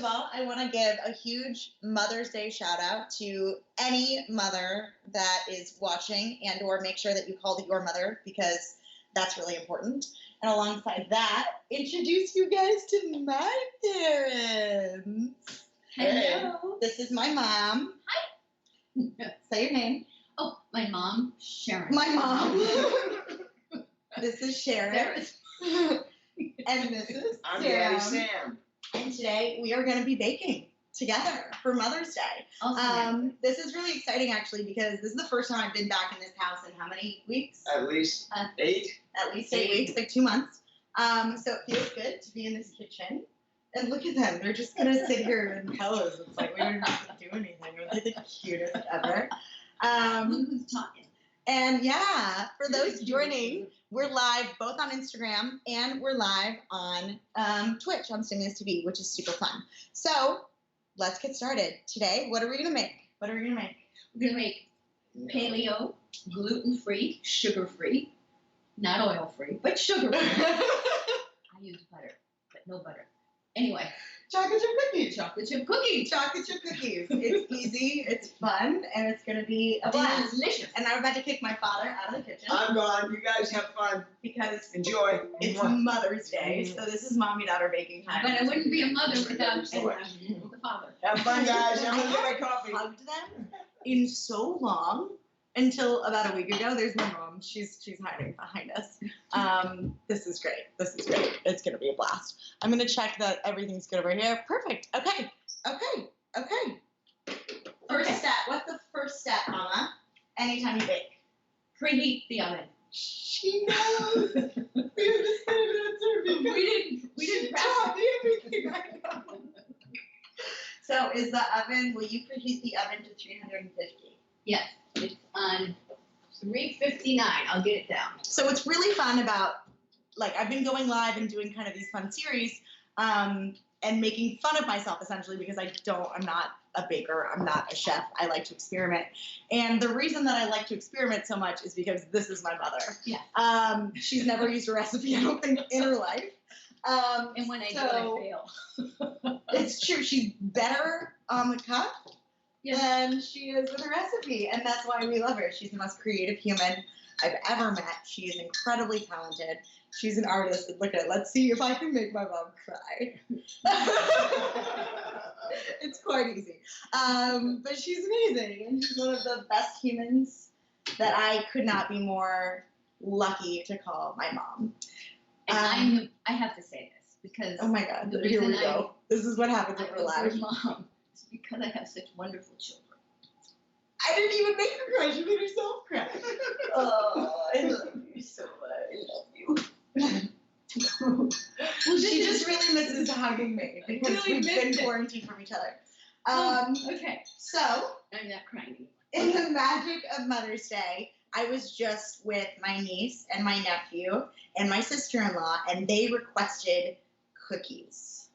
of all, I want to give a huge Mother's Day shout out to any mother that is watching, and or make sure that you call your mother, because that's really important. And alongside that, introduce you guys to my parents. Hello. This is my mom. Hi. Say your name. Oh, my mom, Sharon. My mom. This is Sharon. There is. And this is I'm Sam. Daddy Sam. And today we are going to be baking together for Mother's Day. Awesome. This is really exciting, actually, because this is the first time I've been back in this house in how many weeks? At least 8. At least 8 weeks, like 2 months. So it feels good to be in this kitchen. And look at them. They're just going to sit here in pose. It's like we don't have to do anything. They're the cutest ever. Who's talking? And yeah, for those joining, we're live both on Instagram and we're live on Twitch on Stimulus TV, which is super fun. So let's get started. Today, what are we going to make? We're going to make paleo, gluten-free, sugar-free, not oil-free, but sugar-free. I use butter, but no butter. Anyway. Chocolate chip cookies. Chocolate chip cookies. Chocolate chip cookies. It's easy, it's fun, and it's going to be a blast. Delicious. And I'm about to kick my father out of the kitchen. I'm gone. You guys have fun. Because Enjoy. it's Mother's Day, so this is mommy-daughter baking time. But I wouldn't be a mother without Enjoy. the father. Have fun, guys. I'm I going to get my haven't coffee. hugged them in so long until about a week ago. There's my mom. She's hiding behind us. This is great. It's going to be a blast. I'm going to check that everything's good over here. Perfect. Okay. First step. What's the first step, Mama? Anytime you bake. Preheat the oven. She knows. We didn't practice. everything I know. So will you preheat the oven to 350? Yes, it's on 359. I'll get it down. So what's really fun about, I've been going live and doing kind of these fun series, and making fun of myself essentially because I'm not a baker, I'm not a chef, I like to experiment. And the reason that I like to experiment so much is because this is my mother. Yeah. She's never used a recipe, I don't think, in her life. And when I do, I fail. It's true, she's better on the cup than she is with a recipe, and that's why we love her. She's the most creative human I've ever met. She is incredibly talented. She's an artist. Look at it. Let's see if I can make my mom cry. It's quite easy. But she's amazing, and she's one of the best humans that I could not be more lucky to call my mom. And I have to say this because oh my God, here we go. This is what happens when we're live. Mom. It's because I have such wonderful children. I didn't even make her cry. She made herself cry. Oh, I love you so much. I love you. Well, she just really misses hugging me because we've been quarantined from each other. Okay. So, I'm not crying anymore. In the magic of Mother's Day, I was just with my niece and my nephew and my sister-in-law, and they requested cookies.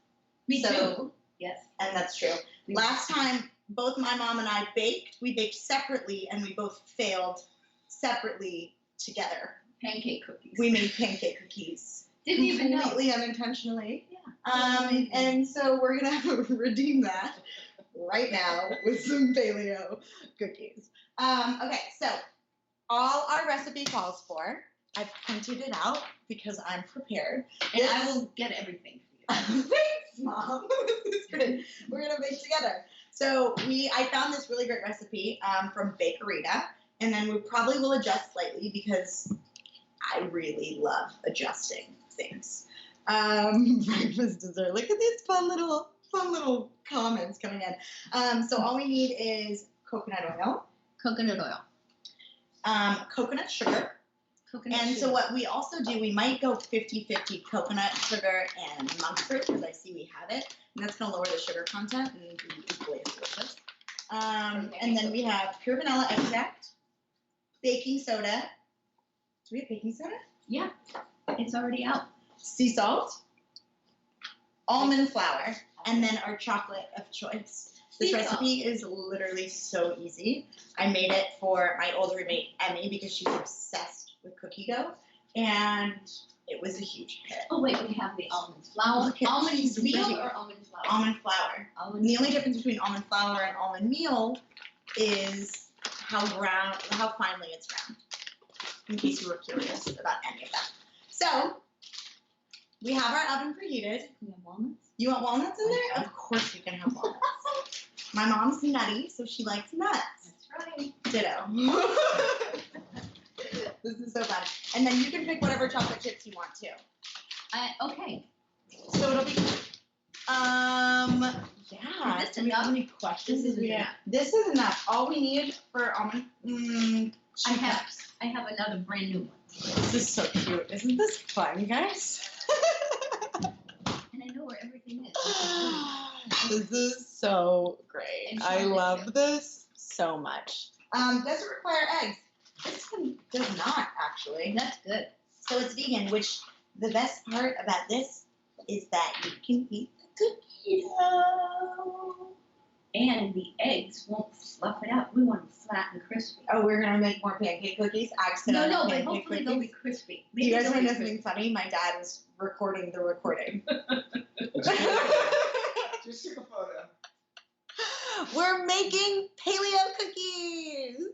Me too. Yes. And that's true. Last time, both my mom and I baked. We baked separately, and we both failed separately together. Pancake cookies. We made pancake cookies. Didn't even know. Completely unintentionally. Yeah. And so we're going to redeem that right now with some paleo cookies. Okay, so all our recipe calls for, I've printed it out because I'm prepared. And I will get everything for you. Thanks, Mom. This is good. We're going to bake together. So I found this really great recipe from Bakerita, and then we probably will adjust slightly because I really love adjusting things. Breakfast dessert. Look at these fun little comments coming in. So all we need is coconut oil. Coconut oil. Coconut sugar. So what we also do, we might go 50-50 coconut sugar and monk fruit because I see we have it. And that's going to lower the sugar content and be equally as delicious. And then we have pure vanilla extract, baking soda. Do we have baking soda? Yeah, it's already out. Sea salt, almond flour, and then our chocolate of choice. This recipe is literally so easy. I made it for my older roommate, Emmy, because she's obsessed with cookie dough. And it was a huge hit. Oh wait, we have the almond flour. Look at Almond these meal pretty- or almond flour? Almond flour. Almond. And the only difference between almond flour and almond meal is how finely it's ground. In case you were curious about any of that. So we have our oven preheated. We have walnuts. You want walnuts in there? Of course you can have walnuts. My mom's nutty, so she likes nuts. That's right. Ditto. This is so fun. And then you can pick whatever chocolate chips you want too. Okay. So it'll be yeah. Is this Do we have enough? any questions? This is Yeah. enough. This is enough. All we need for almond I have another brand new one. This is so cute. Isn't this fun, guys? And I know where everything is. This is so great. And I chocolate love chips. this so much. Does it require eggs? This one does not actually. That's good. So it's vegan, which the best part about this is that you can eat the cookie dough. And the eggs won't fluff it out. We want them flat and crispy. Oh, we're gonna make more pancake cookies. No, Accidental no, but pancake hopefully cookies. they'll be crispy. Do you guys Maybe want to know they'll be something funny? My dad is recording the recording. Just took a photo. We're making paleo cookies.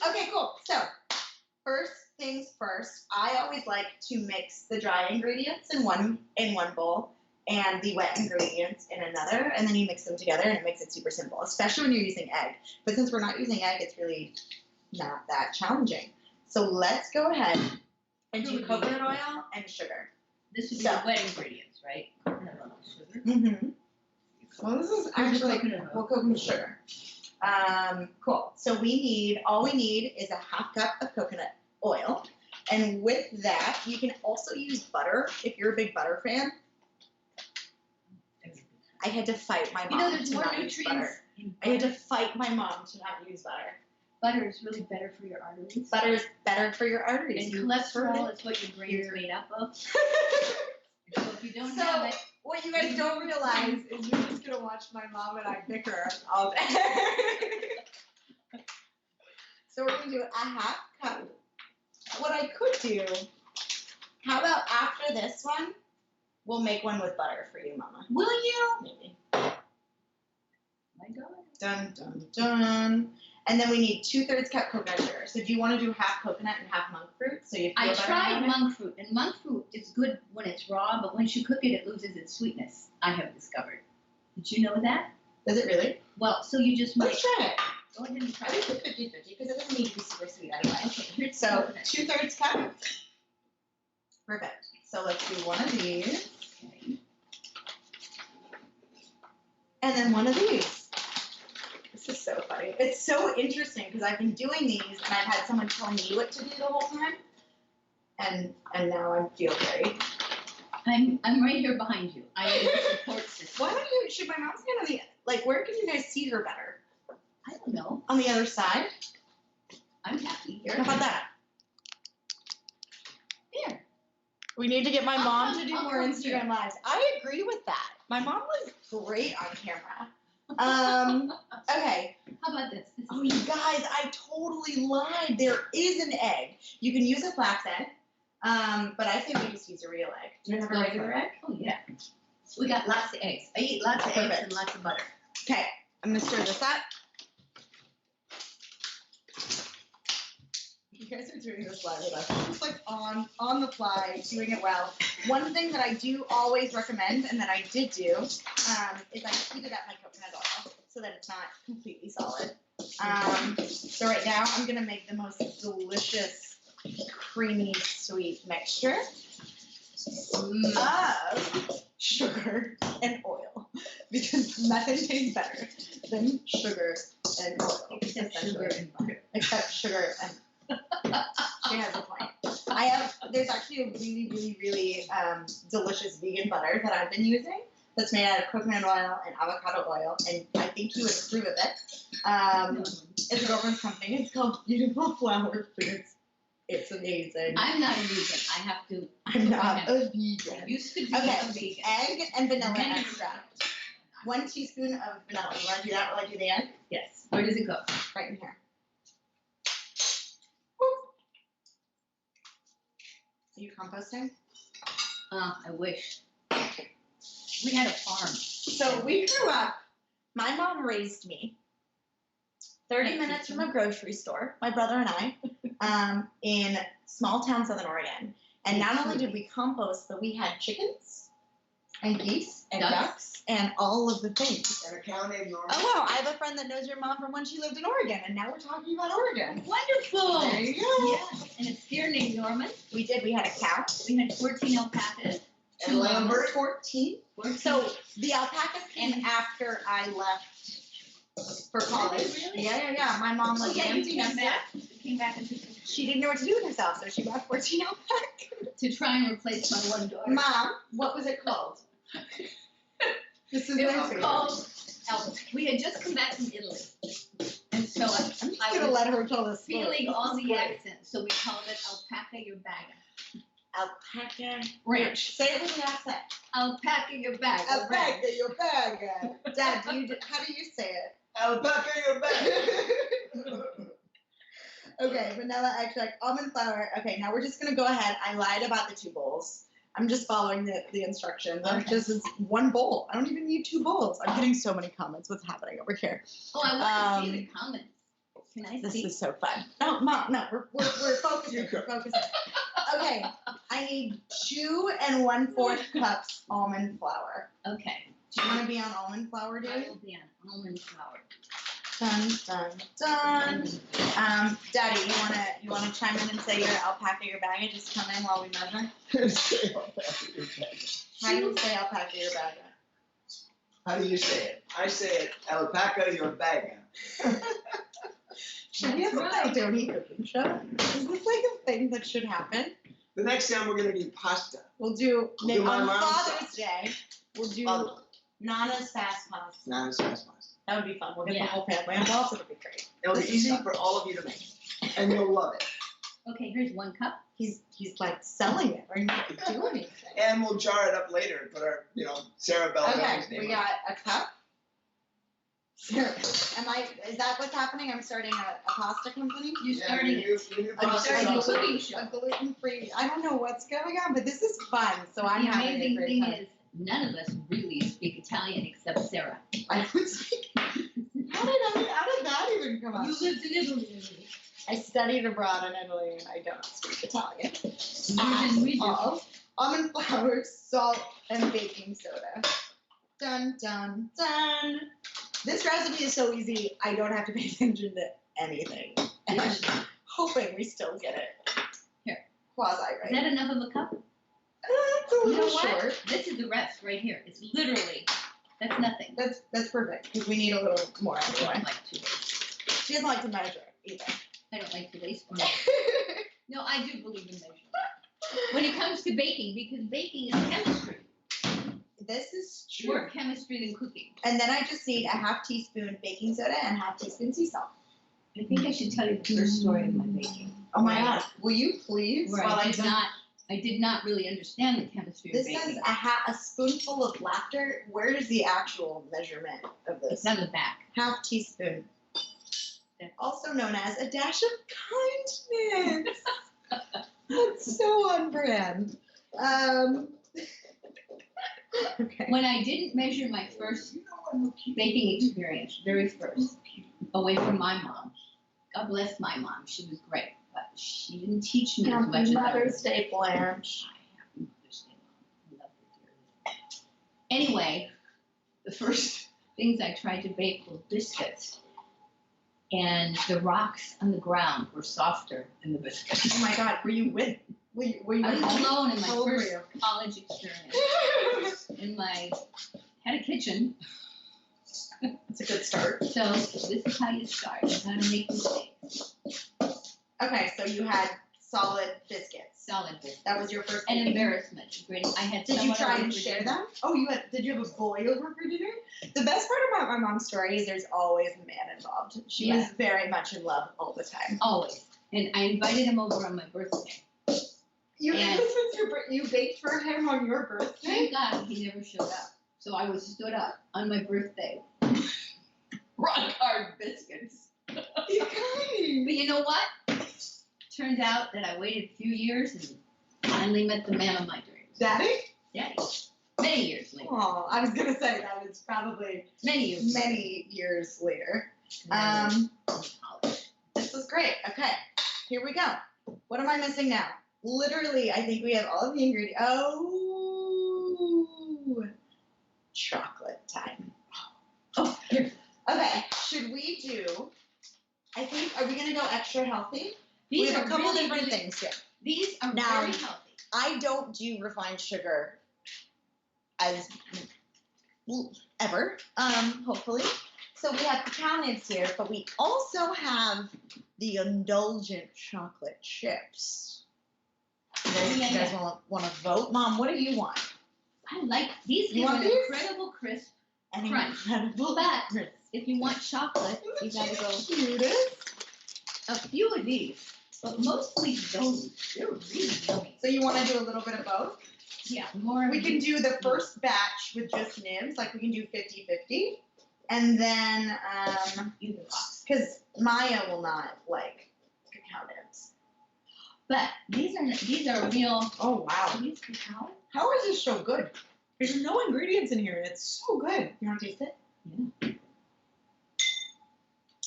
Okay, cool. So, first things first, I always like to mix the dry ingredients in one bowl and the wet ingredients in another, and then you mix them together and it makes it super simple, especially when you're using egg. But since we're not using egg, it's really not that challenging. So let's go ahead and do coconut oil and sugar. This would be So- the wet ingredients, right? Coconut oil, sugar. Mm-hmm. Well, this is actually coconut oil. coconut sugar. Cool. So all we need is a half cup of coconut oil. And with that, you can also use butter if you're a big butter fan. I had to fight my You mom know, there's to more not use nutrients butter. in I had butter. to fight my mom to not use butter. Butter is really better for your arteries. Butter is better for your arteries. And You cholesterol heard is what your brain is Here. made up of. it. So if you don't So- have it, What you guys don't realize is you're just gonna watch my mom and I bicker all day. So we're gonna do a half cup. What I could do, how about after this one, we'll make one with butter for you, Mama. will you? Maybe. My God. Dun dun dun. And then we need 2/3 cup coconut sugar. So do you want to do half coconut and half monk fruit? So you feel I better tried about it? monk fruit, and monk fruit is good when it's raw, but once you cook it, it loses its sweetness, I have discovered. Did you know that? Does it really? Well, so you just might Let's try it. go ahead and try I it. think it's 50-50 because it doesn't need to be super sweet anyway. Okay, here's So coconut. 2/3 cup. Perfect. So let's do one of these Okay. and then one of these. This is so funny. It's so interesting because I've been doing these and I've had someone telling me what to do the whole time. And now I feel very. I'm right here behind you. I am the support system. Why don't you? Should my mom's stand on the where can you guys see her better? I don't know. On the other side? I'm happy here. How about that? Here. We need to get my I'll mom come- to do I'll more come Instagram here. lives. I agree with that. My mom was great on camera. Okay. How about this? This Oh, is you guys, I totally lied. There is an egg. You can use a flax egg, but I think we just use a real egg. Do you have a Let's go regular for egg? Oh yeah. We got lots of eggs. I eat lots of eggs Perfect. and lots of butter. Okay, I'm gonna stir this up. You guys are doing this live with us. I'm just like on the fly, doing it well. One thing that I do always recommend, and that I did do, is I heated up my coconut oil so that it's not completely solid. So right now I'm gonna make the most delicious, creamy, sweet mixture of sugar and oil because nothing tastes better than sugar and oil. Except sugar essentially. and butter. Except sugar and she has a point. There's actually a really, really, really delicious vegan butter that I've been using that's made out of coconut oil and avocado oil, and I think you would approve of it. It's a girlfriend's company. It's called Beautiful Flower Foods. It's amazing. I'm not a vegan. I have to. I'm not I a I vegan. used to be Okay, a vegan. egg and vanilla Many years extract. 1 teaspoon of vanilla. You want to do that while I do the egg? Yes. Where does it go? Right in here. you composting? I wish. We had a farm. So we grew up, my mom raised me 30 minutes from a grocery store, my brother and I, in small town Southern Oregon. And not only did we compost, but we had chickens and geese and ducks and all of the things. And a cow named Norma. Oh, wow. I have a friend that knows your mom from when she lived in Oregon, and now we're talking about Oregon. Wonderful. There you go. Yes, and a steer named Norman. We did. We had a cow. We had 14 alpacas. And Lambert. 14. So the alpacas came after I left for college. Really? Yeah. My mom Oh, lived yeah, you empty came nester. back. You came back and took pictures She didn't know what to do with herself, so she bought 14 alpacas. to try and replace my one daughter. Mom, what was it called? This is It my was favorite. called Elvis. We had just come back from Italy. And so I'm just I gonna was let her tell this story. feeling This all is the great. accents, so we called it Alpaca Your Baga. Alpaca Ranch. Say it with an accent. Alpaca Your Baga. Ranch. Alpaca, your bag. Dad, how do you say it? Alpaca your back. Okay, vanilla extract, almond flour. Okay, now we're just gonna go ahead. I lied about the 2 bowls. I'm just following the instructions. Okay. This is 1 bowl. I don't even need 2 bowls. I'm getting so many comments. What's happening over here? Oh, I want to see the comments. Can I This see? is so fun. No, Mom, no, we're focusing. We're focusing. Okay, I need 2 1/4 cups almond flour. Okay. Do you want to be on almond flour, I dude? will be on almond flour. Dun dun dun. Daddy, you wanna chime in and say your alpaca your bag and just come in while we measure? Say alpaca your back. How do you say alpaca your bag? How do you say it? I say it alpaca your bag. Should we have a That's right. Baldoni cooking show? Is this like a thing that should happen? The next time we're gonna do pasta. We'll do Do my on mom's Father's Day. We'll do Oh. Nana's fast pasta. Not as fast pasta. That would be fun. We'll get the Yeah. whole family involved. It'll be great. It'll be This is easy fun. for all of you to make, and you'll love it. Okay, here's 1 cup. He's like selling it or not doing anything. And we'll jar it up later and put our, Sara Baldoni's Okay, name we on got a cup. Is that what's happening? I'm starting a pasta company? You're it. starting it. Your I'm pasta starting a sauce. cooking show. A gluten-free. I don't know what's going on, but this is fun. So I'm The having a amazing great thing time. is, none of us really speak Italian except Sara. I would speak. How did that even come up? You lived in Italy. I studied abroad in Italy and I don't speak Italian. We do. All. Almond flour, salt, and baking soda. Dun dun dun. This recipe is so easy, I don't have to pay attention to anything. And I'm hoping we still get it. Here. Quasi Is right. that enough of a cup? That's a You little know what? short. This is the rest right here. It's literally, that's nothing. That's perfect because we need a little more I anyway. don't like to waste. She doesn't like to measure either. I don't like to waste money. No, I do believe in measurement. When it comes to baking, because baking is chemistry. This is More true. chemistry than cooking. And then I just need a half teaspoon baking soda and half teaspoon sea salt. I think I should tell you the first story of my baking. Oh my Right. God. Will you please? Where while I do- did not really understand the chemistry This of says baking. a spoonful of laughter. Where is the actual measurement of It's this? on the back. Half teaspoon. Also known as a dash of kindness. That's so on brand. Okay. When I didn't measure my first baking experience, very first, away from my mom. God bless my mom. She was great, but she didn't teach me as much as I Mother's Day Blanche. I understand. I love her dearly. Anyway, the first things I tried to bake were biscuits. And the rocks on the ground were softer than the biscuits. Oh my God. Were you I was alone in my How old were first you? college experience. Had a kitchen. It's a good start. So this is how you start. You gotta make mistakes. Okay, so you had solid biscuits. Solid biscuits. That was your first An baking. embarrassment. I had Did you someone try over and for share dinner. them? Oh, did you have a boy over for dinner? The best part about my mom's story is there's always a man involved. She was Yeah. very much in love all the time. Always. And I invited him over on my birthday. You And- this was you baked for him on your birthday? Thank God he never showed up. So I was stood up on my birthday. Rock hard biscuits. You kind. But you know what? Turned out that I waited a few years and finally met the man of my dreams. Daddy? Daddy. Many years later. Oh, I was gonna say that was probably Many years later. in college. This was great. Okay, here we go. What am I missing now? Literally, I think we have all of the ingredients. Oh, chocolate time. Oh, here. Okay, should we do? I think. Are we gonna go extra healthy? We These have are a couple really, different really- things here. These are Now- very healthy. I don't do refined sugar as ever, hopefully. So we have cacao nibs here, but we also have the indulgent chocolate chips. You guys want to vote? Mom, what do you want? I like these. You Give want an these? incredible crisp. An Crunch. incredible But crisp. if you want chocolate, you gotta go Cutest. a few of these, but mostly those. They're really yummy. So you want to do a little bit of both? Yeah, more. We can do the first batch with just nibs, like we can do 50-50. And then, either box. because Maya will not like cacao nibs. But these are real. Oh, wow. Are these cacao? How is this so good? There's no ingredients in here, and it's so good. You want to taste it? Yeah.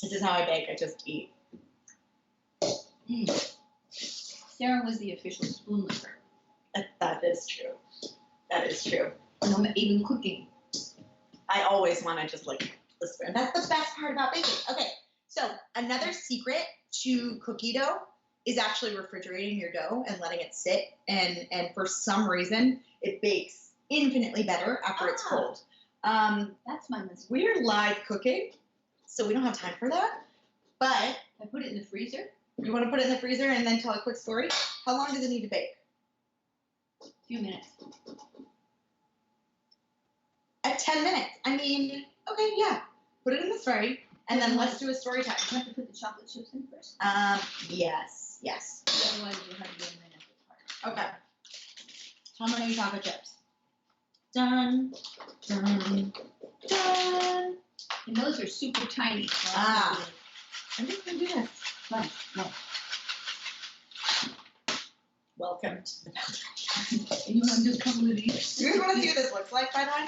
This is how I bake. I just eat. Sara was the official spoon licker. That is true. That is true. No, even cooking. I always want to just like the spoon. That's the best part about baking. Okay, so another secret to cookie dough is actually refrigerating your dough and letting it sit. And for some reason, it bakes infinitely better after it's cold. That's my mistake. We're live cooking, so we don't have time for that. But I put it in the freezer. you want to put it in the freezer and then tell a quick story? How long does it need to bake? A few minutes. At 10 minutes. I mean, okay, yeah. Put it in the story, and then let's do a story time. You have to put the chocolate chips in first. Yes. Otherwise, you'll have to get them in at the part. Okay. How many chocolate chips? Done. Done. Done. And those are super tiny. So Ah. I'm just gonna do this. Fun. No. Welcome to the Baldoni. And you want to do a couple of these? Do you guys want to see what this looks like, by the way?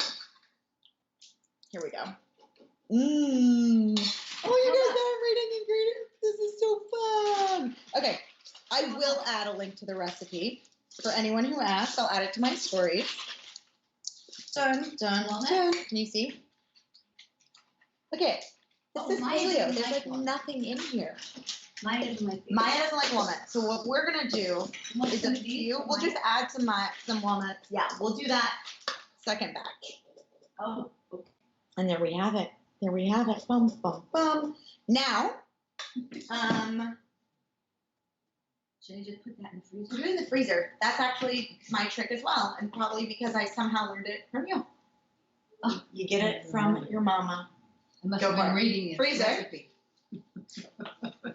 Here we go. Mmm. Oh, you guys are reading ingredients. This is so fun. Okay, I will add a link to the recipe for anyone who asks. I'll add it to my stories. Done, done, done. Can you see? Okay. This Oh, is Maya paleo. doesn't There's like like walnut. nothing in here. Mine is my favorite. Maya doesn't like walnut. So what we're gonna do You want is some a of these? few. We'll just add some walnuts. Yeah, we'll do that second batch. Oh, okay. And there we have it. There we have it. Bum, bum, bum. Now, Should I just put that in the freezer? put it in the freezer. That's actually my trick as well, and probably because I somehow learned it from you. Oh. You get it from your mama. I must Go have for been it. reading the Freezer. recipe.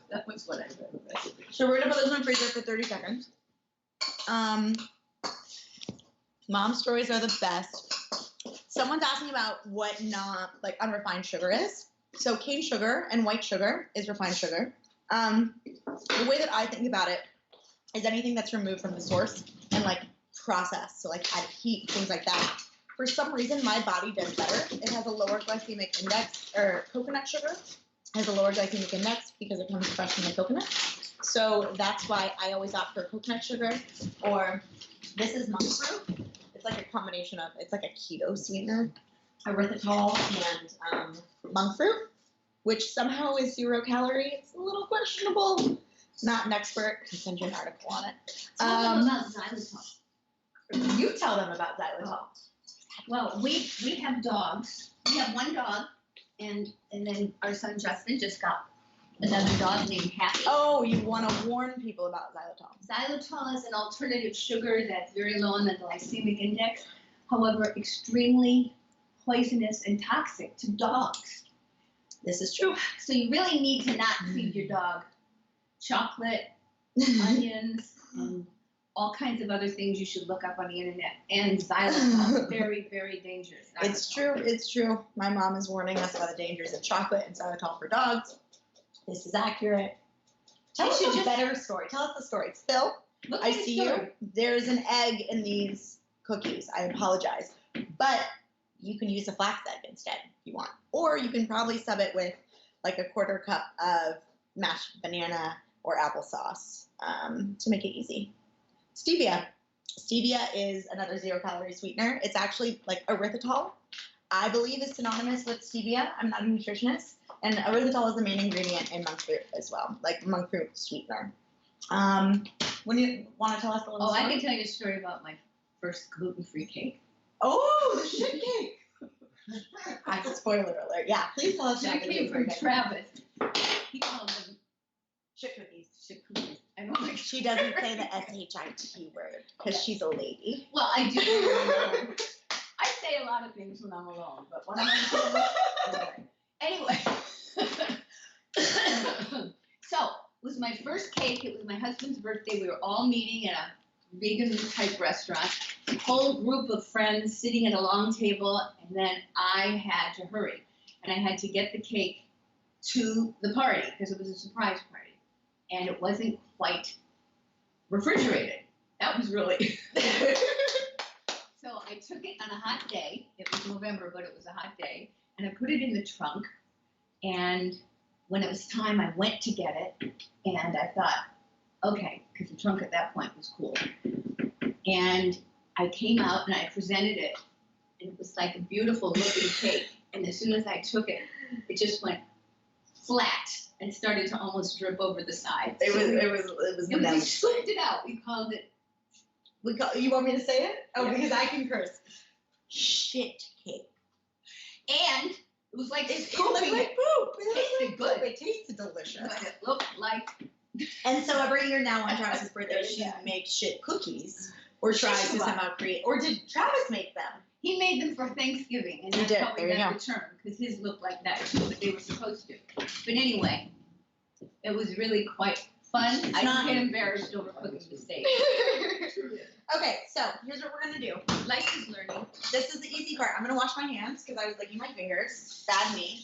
That was what I read the recipe. So we're gonna put this in the freezer for 30 seconds. Mom stories are the best. Someone's asking about what like unrefined sugar is. So cane sugar and white sugar is refined sugar. The way that I think about it is anything that's removed from the source and like processed, so like added heat, things like that. For some reason, my body does better. It has a lower glycemic index, or coconut sugar has a lower glycemic index because it comes fresh from the coconut. So that's why I always opt for coconut sugar, or this is monk fruit. It's like a combination of, it's like a keto sweetener, erythritol and monk fruit, which somehow is 0 calorie. It's a little questionable. Not an expert. I can send you an article on it. Tell them about xylitol. You tell them about xylitol. Well, we have dogs. We have one dog, and then our son Justin just got another dog named Happy. Oh, you want to warn people about xylitol. Xylitol is an alternative sugar that's very low on the glycemic index, however, extremely poisonous and toxic to dogs. This is true. So you really need to not feed your dog chocolate, onions, and all kinds of other things you should look up on the internet. And xylitol, very, very dangerous. It's true. It's true. My mom is warning us about the dangers of chocolate and xylitol for dogs. This is accurate. Tell us a better story. Tell us the story. Phil, Look I at his see you. story. There's an egg in these cookies. I apologize. But you can use a flax egg instead if you want. Or you can probably sub it with like a quarter cup of mashed banana or applesauce to make it easy. Stevia. Stevia is another 0-calorie sweetener. It's actually like erythritol, I believe, is synonymous with stevia. I'm not a nutritionist. And erythritol is the main ingredient in monk fruit as well, like monk fruit sweetener. When you want to tell us a little Oh, story? I can tell you a story about my first gluten-free cake. Oh, the shit cake. Spoiler alert. Yeah, please tell us It about the came gluten-free from cake. Travis. He called them Shit cookies. shit cookies. I don't like. She doesn't say the S-H-I-T word because she's a lady. Well, I do. I say a lot of things when I'm alone, but when I'm alone, anyway. So it was my first cake. It was my husband's birthday. We were all meeting at a vegan type restaurant. A whole group of friends sitting at a long table, and then I had to hurry, and I had to get the cake to the party because it was a surprise party, and it wasn't quite refrigerated. That was really. So I took it on a hot day. It was November, but it was a hot day, and I put it in the trunk. And when it was time, I went to get it, and I thought, okay, because the trunk at that point was cool. And I came out and I presented it, and it was like a beautiful looking cake. And as soon as I took it, it just went flat and started to almost drip over the side. It was We melted. scooped it out. We called it. You want me to say it? Oh, Yeah. because I can curse. Shit cake. And it was like It scooping looked like it. poop. It tasted good. It tasted delicious. But it looked like And so every year now on Travis's birthday, Very she good. makes shit cookies or tries to Shish kebab. somehow create. Or did Travis make them? he made them for Thanksgiving, and He that's did. how we There you got go. the term, because his looked like that too, but they were supposed to. But anyway, it was really quite fun. I not- didn't get embarrassed over cooking the steak. Okay, so here's what we're gonna do. Life is learning. This is the easy part. I'm gonna wash my hands because I was licking my fingers. Bad me.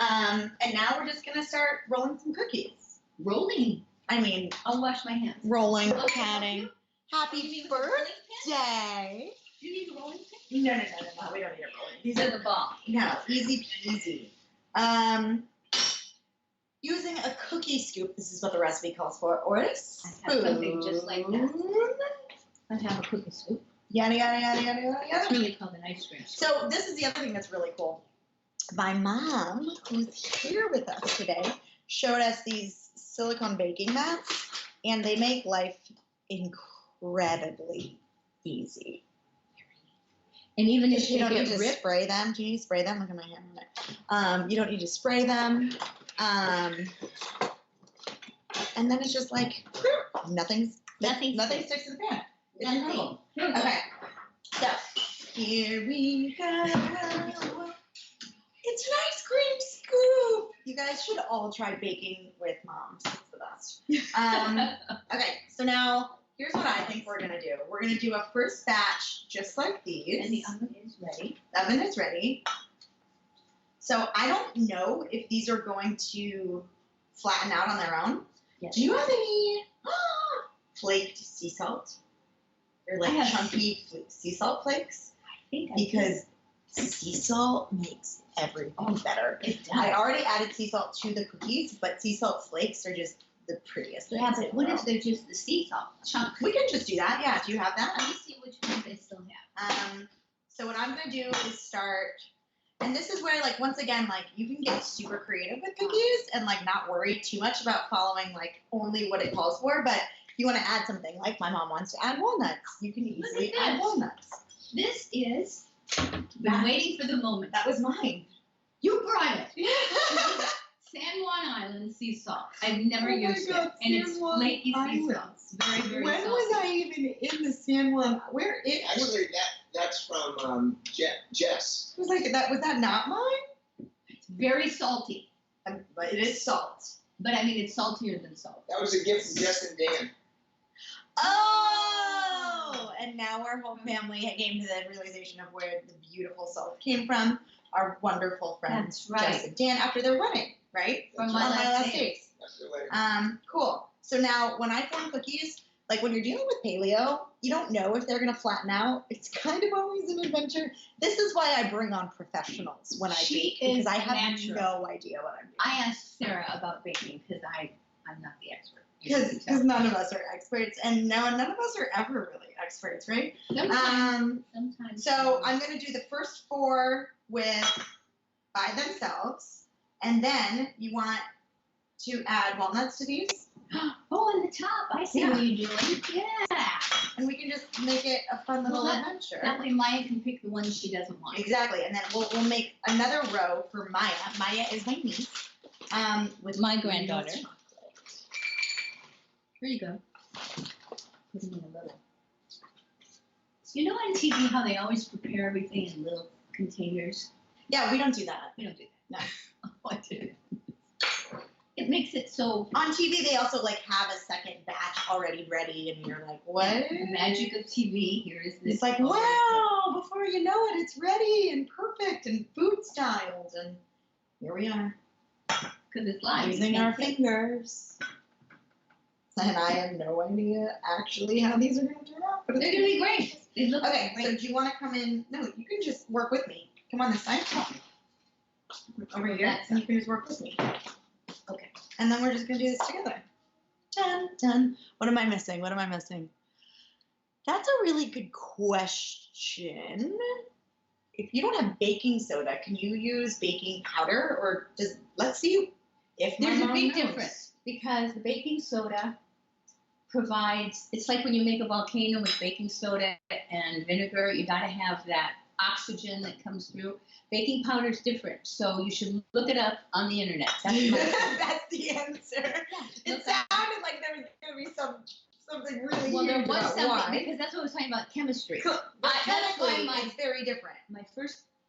And now we're just gonna start rolling some cookies. Rolling. I mean, I'll wash my hands. rolling, Okay, patting. You Happy need a rolling pin? birthday. Do you need a rolling pin? No, we don't need a rolling. These are the ball. No, easy peasy. Using a cookie scoop, this is what the recipe calls for, or a I have something just like that. spoon. I have a cookie scoop. Yada, yada, yada, yada, yada, It's yada. really called an ice cream scoop. So this is the other thing that's really cool. My mom, who's here with us today, showed us these silicone baking mats, and they make life incredibly easy. And even if You you don't need get to ripped, spray them. Do you need to spray them? Look at my hand on it. You don't need to spray them. And then it's just like nothing sticks to the pan. It's incredible. Okay, so here we go. It's an ice cream scoop. You guys should all try baking with moms. It's the best. Okay, so now here's what I think we're gonna do. We're gonna do a first batch just like these. and the oven is ready. The oven is ready. So I don't know if these are going to flatten out on their own. Yes. Do you have any flaked sea salt? Or like I have- chunky sea salt flakes? I think I Because sea salt makes everything better. did. It does. I already added sea salt to the cookies, but sea salt flakes are just the prettiest Yeah, things but in the what world. if they're just the sea salt chunks? We can just do that. Yeah, do you have that? Let me see which ones I still have. So what I'm gonna do is start, and this is where like once again like you can get super creative with cookies and like not worry too much about following like only what it calls for. But if you want to add something, like my mom wants to add walnuts, you can easily at add this. walnuts. This is. Been That- waiting for the moment. That was mine. You brought it. This is San Juan Island sea salt. I've never Oh my used God, it, and it's San Juan flaky sea Island. salt. It's very, very When salty. was I even in the San Juan? Where it Actually, that's from Jess. was like that. Was that not mine? It's very salty, But it is salt. but I mean it's saltier than salt. That was a gift from Jess and Dan. Oh, and now our whole family came to the realization of where the beautiful salt came from. Our wonderful friends, That's right. Jess and Dan, after their wedding, right? From On my my last last days. days. That's the later. Cool. So now when I form cookies, like when you're dealing with paleo, you don't know if they're gonna flatten out. It's kind of always an adventure. This is why I bring on professionals when I She bake, because is I have natural. no idea what I'm doing. I asked Sarah about baking because I'm not the expert. Because none of us are experts, and no, none of us are ever really experts, right? Sometimes. So I'm gonna do the first 4 by themselves, and then you want to add walnuts to these, Oh, on the top. I see what you're doing. Yeah. and we can just make it a fun little adventure. That way Maya can pick the ones she doesn't want. Exactly, and then we'll make another row for Maya. Maya is my niece. With My real granddaughter. chocolate. Here you go. Put them in a little. You know on TV how they always prepare everything in little containers? Yeah, we don't do that. We don't do that. No. Oh, I do. It makes it so. On TV, they also like have a second batch already ready, and you're like, what? The magic of TV. Here is this. It's like, wow! Before you know it, it's ready and perfect and food styled, and here we are Because it's live. using our fingers. And I have no idea actually how these are going to turn out. But They're going to be great. They look Okay, great. so do you want to come in? No, you can just work with me. Come on this side. Over here, That's and you can just work with me. Okay. And then we're just going to do this together. Dun, dun. What am I missing? What am I missing? That's a really good question. If you don't have baking soda, can you use baking powder? Or let's see if my There's a mom big knows. difference because the baking soda provides, it's like when you make a volcano with baking soda and vinegar, you got to have that oxygen that comes through. Baking powder is different, so you should look it up on the internet. That's That's the answer. It sounded like there was going to be something really well, there huge was about something why. because that's what I was talking about chemistry. But That's why chemically, it's very different.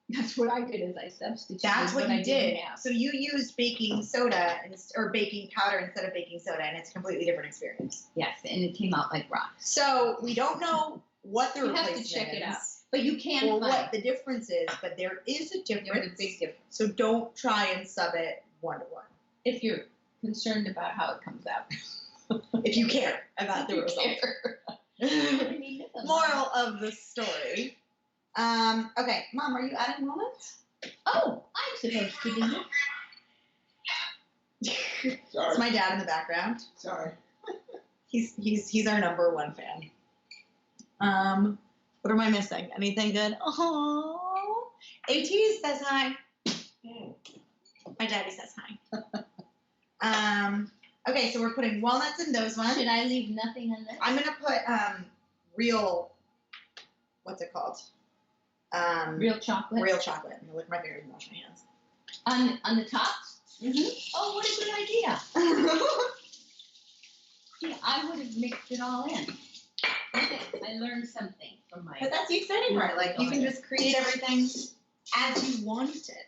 That's what I did is I substituted. That's what I you didn't did. have. So you used baking soda or baking powder instead of baking soda, and it's a completely different experience. Yes, and it came out like rocks. So we don't know what the You have to replacement check it is out. But you can or find what the difference is, but there is a difference. there's a big difference So don't try and sub it 1-to-1 if you're concerned about how it comes out. if you care about the You result. care. Moral of the story. Okay, Mom, are you adding walnuts? Oh, I'm supposed to do that. Sorry. It's my dad in the background. Sorry. He's our number 1 fan. What am I missing? Anything good? Oh, AT says hi. My daddy says hi. Okay, so we're putting walnuts in those ones. Should I leave nothing on this? I'm gonna put real. What's it called? Real chocolate? Real chocolate. I'm gonna lick my fingers and wash my hands. On the tops? Mm-hmm. Oh, what a good idea. See, I would have mixed it all in. Okay, I learned something from my... But that's the exciting part. Like you can just create everything as you want it.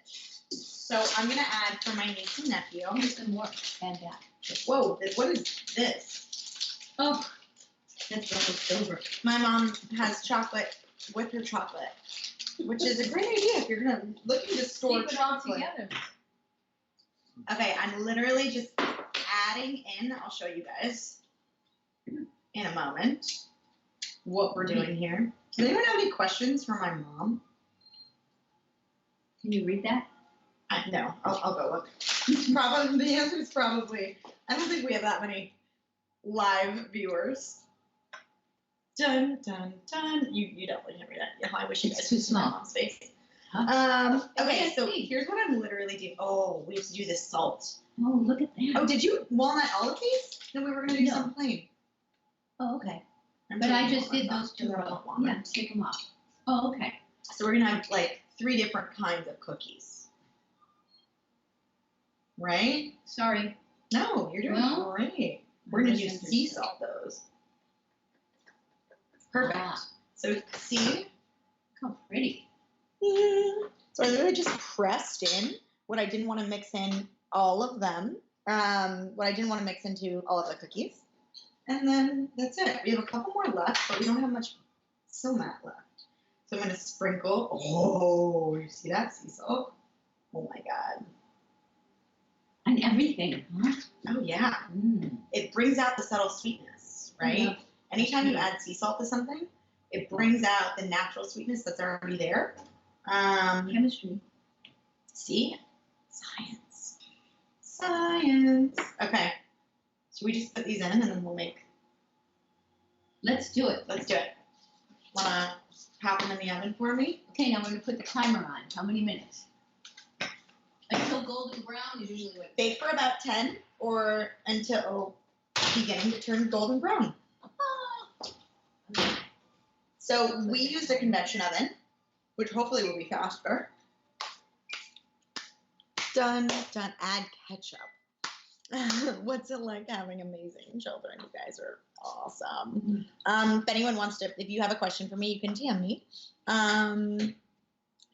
So I'm gonna add for my niece and nephew. Here's some more. And that. Whoa! What is this? Oh, that's ruffled silver. My mom has chocolate with her chocolate, which is a great idea if you're looking to store Keep it all chocolate. together. Okay, I'm literally just adding in. I'll show you guys in a moment what we're doing here. Does anyone have any questions for my mom? Can you read that? No, I'll go look. Probably the answer is probably. I don't think we have that many live viewers. Dun dun dun. You definitely can't read that. Yeah, I wish you It's guys too could see my small. mom's face. Huh? Okay, can't so see. here's what I'm literally doing. Oh, we have to do this salt. Oh, look at that. Oh, did you walnut all of these? No, we were gonna do No. some plain. Oh, okay. I'm But I taking just did walnuts those off, 'cause two I raw. love walnuts. Yeah, take them off. Oh, okay. So we're gonna have like 3 different kinds of cookies. Right? Sorry. No, you're doing No? great. We're gonna do Misunderstood. sea salt those. Perfect. Ah, So see? how pretty. So I literally just pressed in what I didn't want to mix in all of them. What I didn't want to mix into all of the cookies. And then that's it. We have a couple more left, but we don't have much Silmat left. So I'm going to sprinkle. Oh, you see that sea salt? Oh my God. And everything, huh? Oh yeah. Mm. It brings out the subtle sweetness, right? Yeah. Anytime you add sea salt to something, it brings out the natural sweetness that's already there. Chemistry. See? Science. Science. Okay. Should we just put these in and then we'll make. Let's do it. Let's do it. Wanna pop them in the oven for me? Okay, now we're gonna put the timer on. How many minutes? Until golden brown is usually what. Bake for about 10 or until beginning to turn golden brown. So we used a convection oven, which hopefully will be faster. Done. Add ketchup. What's it like having amazing children? You guys are awesome. If anyone wants to, if you have a question for me, you can DM me.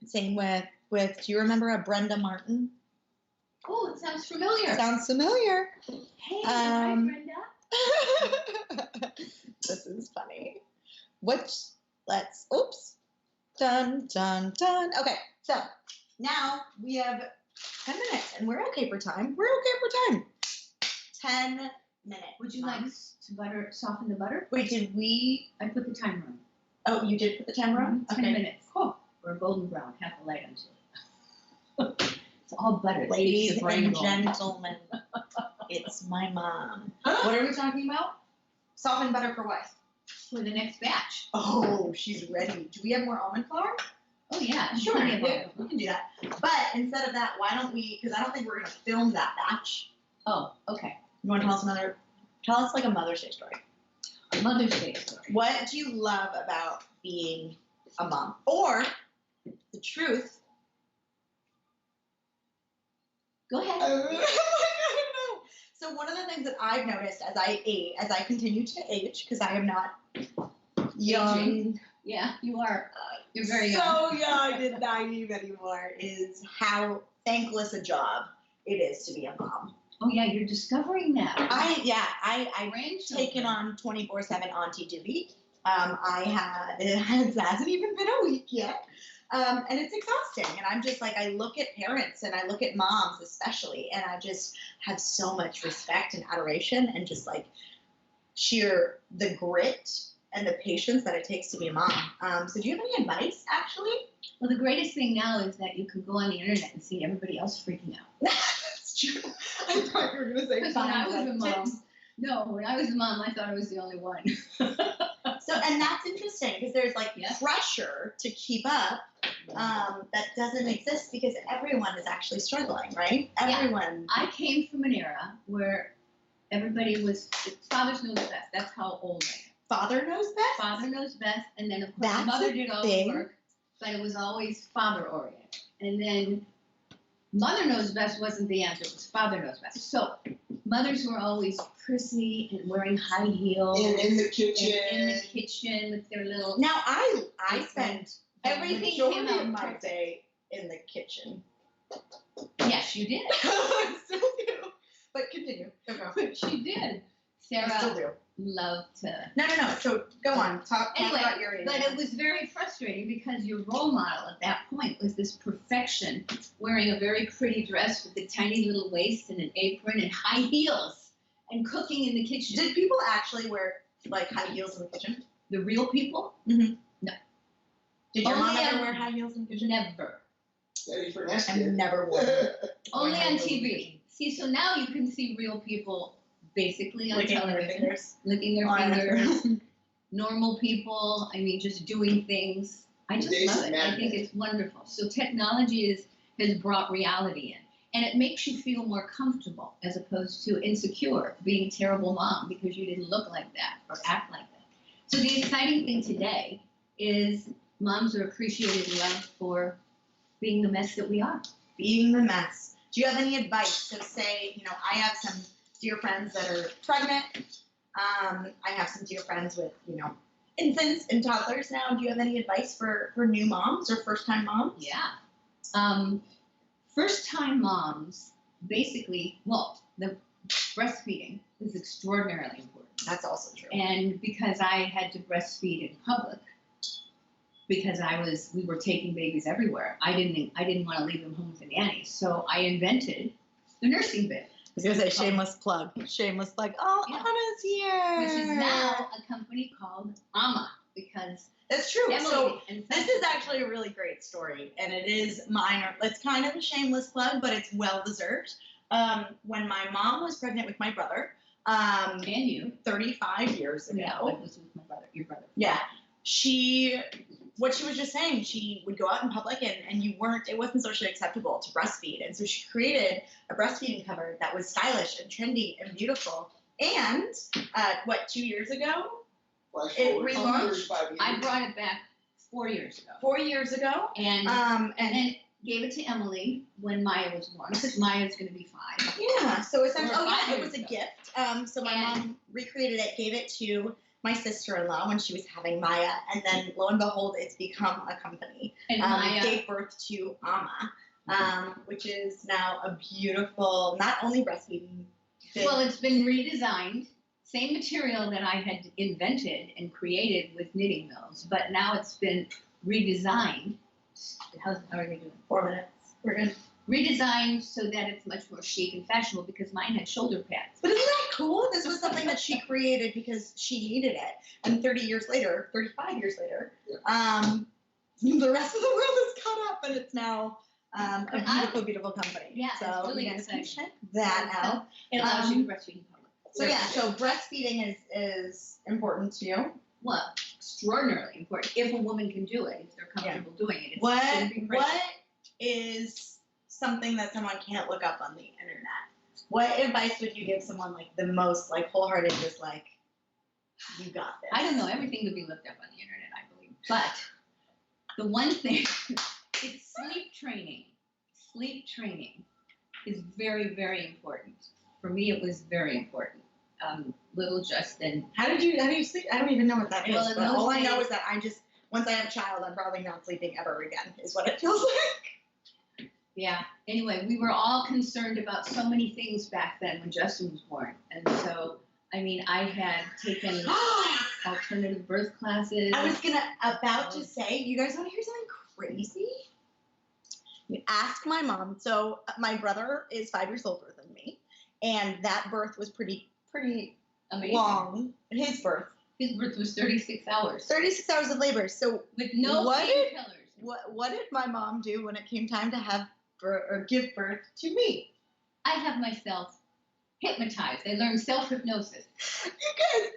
Same with, do you remember a Brenda Martin? Oh, it sounds familiar. Sounds familiar. Hey, hi, Brenda. This is funny. Oops. Done. Okay, so now we have 10 minutes and we're okay for time. 10 minutes. Would you like to soften the butter? Wait, did we? I put the timer on. Oh, you did put the timer on? 10 minutes. Cool. Or golden brown, half a light onto it. It's all butter. It keeps Ladies the brain and going. gentlemen, it's my mom. What are we talking about? Softened butter for what? For the next batch. Oh, she's ready. Do we have more almond flour? Oh yeah, Sure, plenty of yeah, butter. we can do that. But instead of that, why don't we, because I don't think we're going to film that batch. Oh, okay. You want to tell us like a Mother's Day story. A Mother's Day story. What do you love about being a mom? Or the truth. Go ahead. I don't know. So one of the things that I've noticed as I continue to age, because I am not young. Aging. Yeah, you are. You're very young. So young and naive anymore, is how thankless a job it is to be a mom. Oh yeah, you're discovering that. I taken on 24/7 auntie duty. It hasn't even been a week yet. And it's exhausting. And I'm just like, I look at parents and I look at moms especially, and I just have so much respect and adoration and just like the grit and the patience that it takes to be a mom. So do you have any advice, actually? Well, the greatest thing now is that you can go on the internet and see everybody else freaking out. That's true. I thought you were going to say Because when I was a mom, tips. no, when I was a mom, I thought I was the only one. So, and that's interesting because there's like Yes. pressure to keep up that doesn't exist because everyone is actually struggling, right? Yeah. Everyone. I came from an era where everybody was, fathers knows best. That's how old I am. Father knows best? Father knows best, and then of course That's mother a did all thing. the work, but it was always father oriented. And then mother knows best wasn't the answer, it was father knows best. So mothers were always prissy and wearing high heels In the kitchen. and in the kitchen with their little Now, I spent everything majority came out of my perfect. day in the kitchen. Yes, you did. I still do. But continue. Go. She did. I still Sarah do. loved to. No. So go on. Talk Anyway, about your age. but it was very frustrating because your role model at that point was this perfection, wearing a very pretty dress with a tiny little waist and an apron and high heels and cooking in the kitchen. Did people actually wear like high heels in the kitchen? The real people? Did your Only mom ever on- wear high heels in the kitchen? Never. Daddy for next I've year. never worn them. Only high on heels in the TV. kitchen. See, so now you can see real people basically on Licking their television, fingers. licking their On fingers, normal people, I mean, just doing things. I just Days love of it. I think madness. it's wonderful. So technology has brought reality in. And it makes you feel more comfortable as opposed to insecure, being a terrible mom because you didn't look like that or act like that. So the exciting thing today is moms are appreciated and loved for being the mess that we are. Being the mess. Do you have any advice? So say, I have some dear friends that are pregnant. I have some dear friends with, infants and toddlers now. Do you have any advice for new moms or first-time moms? Yeah. First-time moms, basically, the breastfeeding is extraordinarily important. That's also true. And because I had to breastfeed in public, because we were taking babies everywhere, I didn't want to leave them home with the nannies. So I invented the nursing bit. I was gonna say shameless plug. Shameless plug. Oh, Yeah. Anna's here. Which is now a company called AMA, because That's true. Emily So and this is actually a really great story, and it is minor. It's kind of a shameless plug, but it's well deserved. When my mom was pregnant with my brother, and you. 35 years ago. Yeah, it was with my brother, your brother. Yeah. What she was just saying, she would go out in public and it wasn't socially acceptable to breastfeed. And so she created a breastfeeding cover that was stylish and trendy and beautiful. And 2 years ago? It relaunched. I brought it back 4 years ago. 4 years ago. And then gave it to Emily when Maya was born, because Maya's going to be 5. Yeah. So essentially, Or 5 it years was a ago. gift. So my mom recreated it, gave it to my sister-in-law when she was having Maya, and then lo and behold, it's become a company. And Maya gave birth to Ama, which is now a beautiful, not only breastfeeding. Well, it's been redesigned. Same material that I had invented and created with knitting mills, but now it's been redesigned. How are they doing? 4 minutes. We're good. Redesigned so that it's much more chic and fashionable, because mine had shoulder pads. But isn't that cool? This was something that she created because she needed it. And 35 years later, the rest of the world has caught up, and it's now a beautiful, beautiful company. Yeah, so it's really you guys can exciting. check that out. It allows you to breastfeed in public. So yeah, so breastfeeding is important to you. Well, extraordinarily important. If a woman can do it, if they're comfortable doing it. What shouldn't be crazy. what is something that someone can't look up on the internet? What advice would you give someone like the most like wholehearted, just like you got this? I don't know. Everything could be looked up on the internet, I believe. But the one thing is sleep training. Sleep training is very, very important. For me, it was very important. Little Justin. How do you sleep? I don't even know what that is. Well, in But those all I days- know is that once I have a child, I'm probably not sleeping ever again. Is what it feels like. Yeah. Anyway, we were all concerned about so many things back then when Justin was born. And so, I mean, I had taken alternative birth classes. I was about to say, you guys want to hear something crazy? You ask my mom. So my brother is 5 years older than me, and that birth was pretty Amazing. long. His birth, His birth was 36 hours. 36 hours of labor. So With no What did- painkillers. what did my mom do when it came time to have or give birth to me? I have myself hypnotized. I learned self-hypnosis. You guys,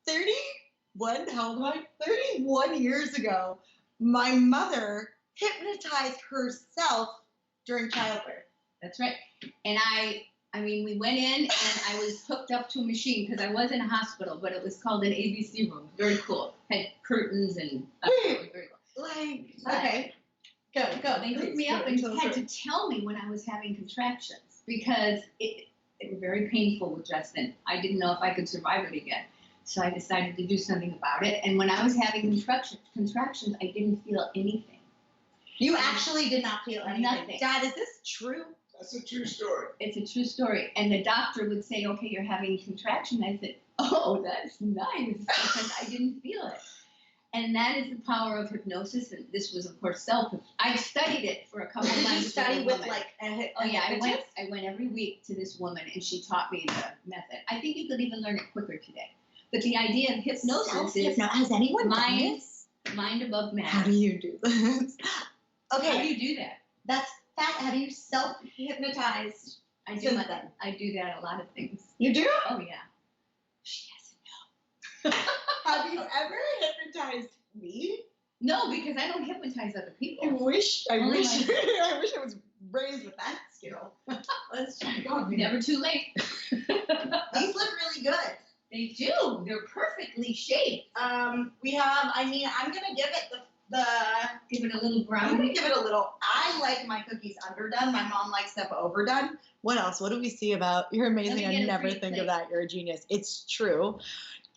31, how old am I? 31 years ago, my mother hypnotized herself during childbirth. That's right. And I mean, we went in and I was hooked up to a machine because I was in a hospital, but it was called an ABC room. Very cool. Had curtains and it was very cool. Like, But- okay, go. They hooked me up and had to tell me when I was having contractions, because they were very painful with Justin. I didn't know if I could survive it again. So I decided to do something about it. And when I was having contractions, I didn't feel anything. You actually did not feel anything. Nothing. Dad, is this true? That's a true story. It's a true story. And the doctor would say, okay, you're having contraction. I said, oh, that's nice, because I didn't feel it. And that is the power of hypnosis. And this was, of course, I studied it for a couple of Did you months. study with woman. like a Oh yeah, hypnotist? I went every week to this woman, and she taught me the method. I think you could even learn it quicker today. But the idea of hypnosis is Has anyone done mind- this? mind above matter. How do you do this? How do Okay, you do that? that's fact. Have you self-hypnotized I do. since then? I do that a lot of things. You do? Oh yeah. She doesn't know. Have you ever hypnotized me? No, because I don't hypnotize other I people. wish Only I my- wish I was raised with that skill. Let's check on Never too late. These look really good. They do. They're perfectly shaped. We have. I mean, I'm gonna give it the. Give it a little I'm brown. gonna give it a little. I like my cookies underdone. My mom likes them overdone. What else? What do we see about? You're amazing. Let me I get a never free think plate. of that. You're a genius. It's true.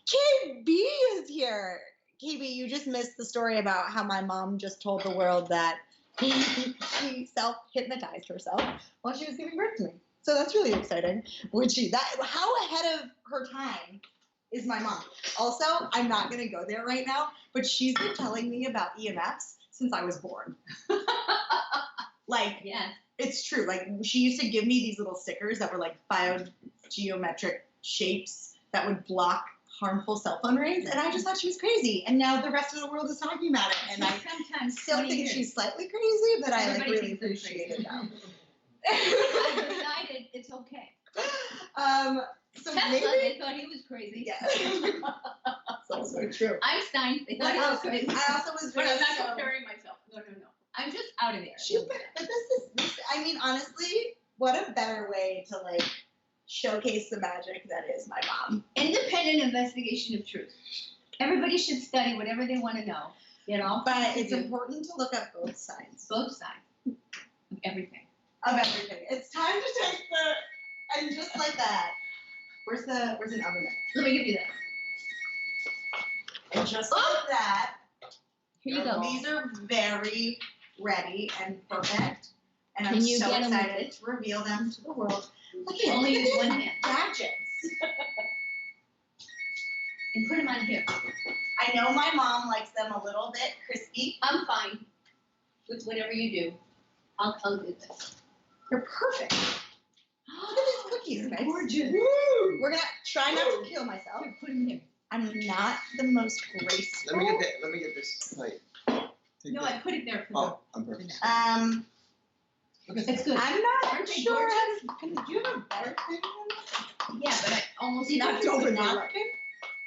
KB is here. KB, you just missed the story about how my mom just told the world that she self-hypnotized herself while she was giving birth to me. So that's really exciting. How ahead of her time is my mom? Also, I'm not gonna go there right now, but she's been telling me about EMFs since I was born. Like Yes. it's true. Like she used to give me these little stickers that were like biogeometric shapes that would block harmful cell phone rays, and I just thought she was crazy. And now the rest of the world is talking about it, and I sometimes still 20 think years. she's slightly crazy, but I like Everybody really thinks I'm appreciate it crazy. now. I've decided it's okay. So Tesla, maybe, they thought he was crazy. yeah, it's also true. Einstein, they thought But he was crazy. I also was But very I'm not so. comparing myself. No. I'm just out of there. But this, I mean, honestly, what a better way to like showcase the magic that is my mom. Independent investigation of truth. Everybody should study whatever they want to know. Get all But it's do, important to look at both sides both sides of everything. of everything. It's time to take the, and just like that. Where's an oven? Let me give you that. And just like that, Here you go. these are very ready and perfect. And Can I'm you so get 'em with excited to reveal them to the world. Look at Only use these one hand. gadgets. And put them on here. I know my mom likes them a little bit crispy. I'm fine with whatever you do. I'll do this. They're perfect. Look at these cookies, guys. Gorgeous. Woo! We're gonna try not to kill myself. Here, put them here. I'm not the most graceful. Let me get this plate. Take No, that. I put it there for Oh, I'm perfect. It's good. I'm not Aren't they sure how to. Do you have a better thing than Yeah, but I almost this? knocked over that. napkin?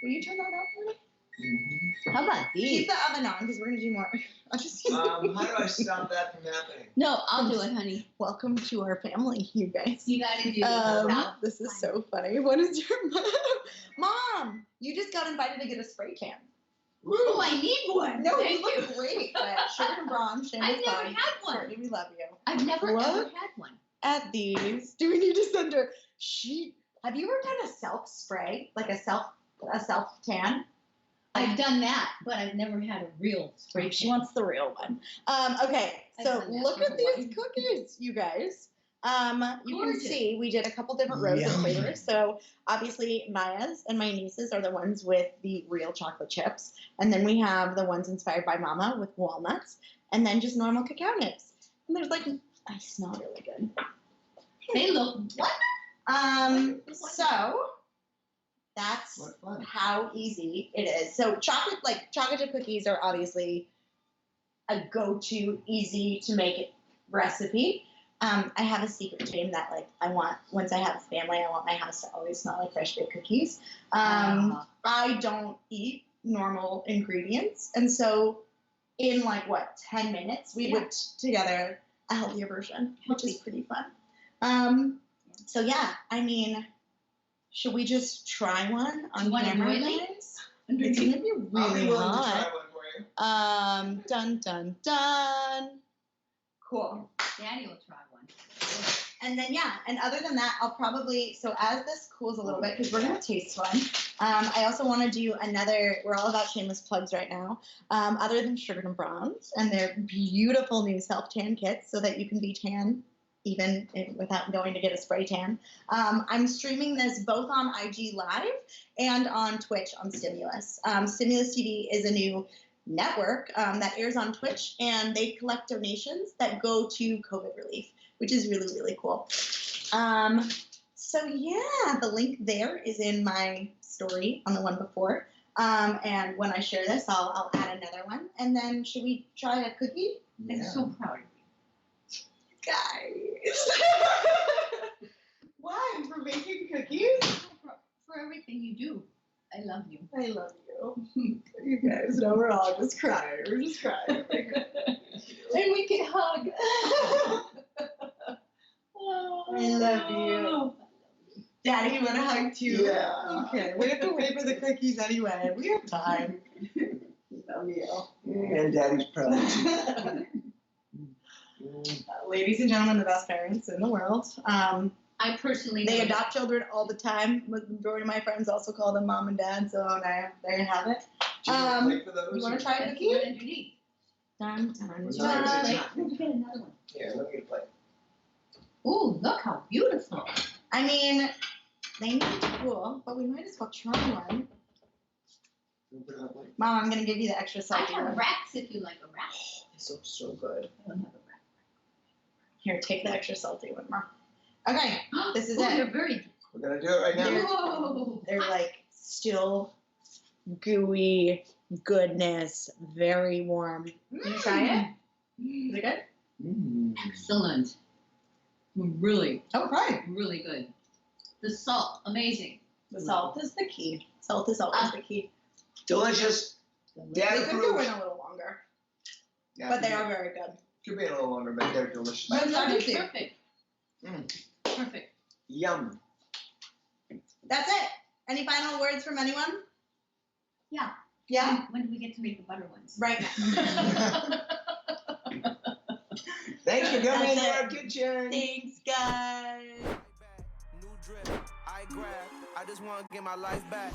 Will you turn that out for me? Mhm. How about Keep the oven on because we're gonna do more. I'll just. How do I stop that from happening? No, I'll do it, honey. Welcome to our family, you guys. You gotta do it. This is so funny. What is your mom? You just got invited to get a spray tan. Oh, I need one. No, Thank you look great. But sugar and bronze, shameless I've never plug. had one. Courtney, we love you. I've never What? ever had one. At these, do we need to send her? Have you ever done a self spray, like a self tan? I've done that, but I've never had a real spray She tan. wants the real one. Okay, I've so done that look for at these Hawaii. cookies, you guys. You can Gorgeous. see we did a couple different rows of Yum. flavors. So obviously Maya's and my niece's are the ones with the real chocolate chips, and then we have the ones inspired by Mama with walnuts, and then just normal cacao nibs. And there's like, I smell really good. They look what? So that's What fun. how easy it is. So chocolate chip cookies are obviously a go-to, easy to make recipe. I have a secret dream that once I have a family, I want my house to always smell like fresh baked cookies. I don't eat normal ingredients, and so in 10 minutes we Yeah. put together a healthier version, which is pretty fun. So yeah, I mean, should we just try one on You want it camera, really? guys? It's gonna be I'll be really willing to hot. try one for you. Dun dun dun. Cool. Daddy will try one. And then and other than that, I'll probably as this cools a little bit because we're gonna taste one. I also want to do another. We're all about shameless plugs right now. Other than Sugar and Bronze and their beautiful new self tan kits, so that you can be tan even without going to get a spray tan. I'm streaming this both on IG Live and on Twitch on Stimulus. Stimulus TV is a new network that airs on Twitch, and they collect donations that go to COVID relief, which is really, really cool. So yeah, the link there is in my story on the one before. And when I share this, I'll add another one. And then should we try a cookie? I'm Yeah. so proud of you. Guys. Why? For making cookies? For everything you do. I love you. I love you. You guys know we're all just crying. We're just crying. And we can hug. I love you. Daddy, you want a hug too? Yeah. Okay, we have to wait for the cookies anyway. We have time. Love you. And Daddy's proud of you. Ladies and gentlemen, the best parents in the world. I personally They know adopt children all the time. The majority of my friends also call them mom and dad, so there you have it. Do you want to play for those? You want to try a that's cookie? what underneath. Dun, dun, Well, dun. no, it's Wait, not. let's get another one. Here, let me get a plate. Ooh, look how beautiful. I mean, they need to cool, but we might as well try one. Can we put it on a plate? Mom, I'm gonna give you the extra I salty have one. racks if you like a rack. It's so good. I don't have a rack. Here, take the extra salty one more. Okay, this is Oh, it. they're very. We're gonna do it right now. Whoa. They're like still gooey goodness, very warm. Can you try it? Is it good? Mm. Excellent. Really, Okay. really good. The salt, amazing. The salt is the key. Salt is always the key. Delicious. Yeah, They the could go fruits. in a little longer, Yeah, but they are very good. could be a little longer, but they're delicious. But- No, they're Thank you. perfect. Perfect. Yum. That's it. Any final words from anyone? Yeah. Yeah? When do we get to make the butter ones? Right now. Thanks for coming That's into it. our kitchen. Thanks, guys. New drip, I grab. I just want to get my life back.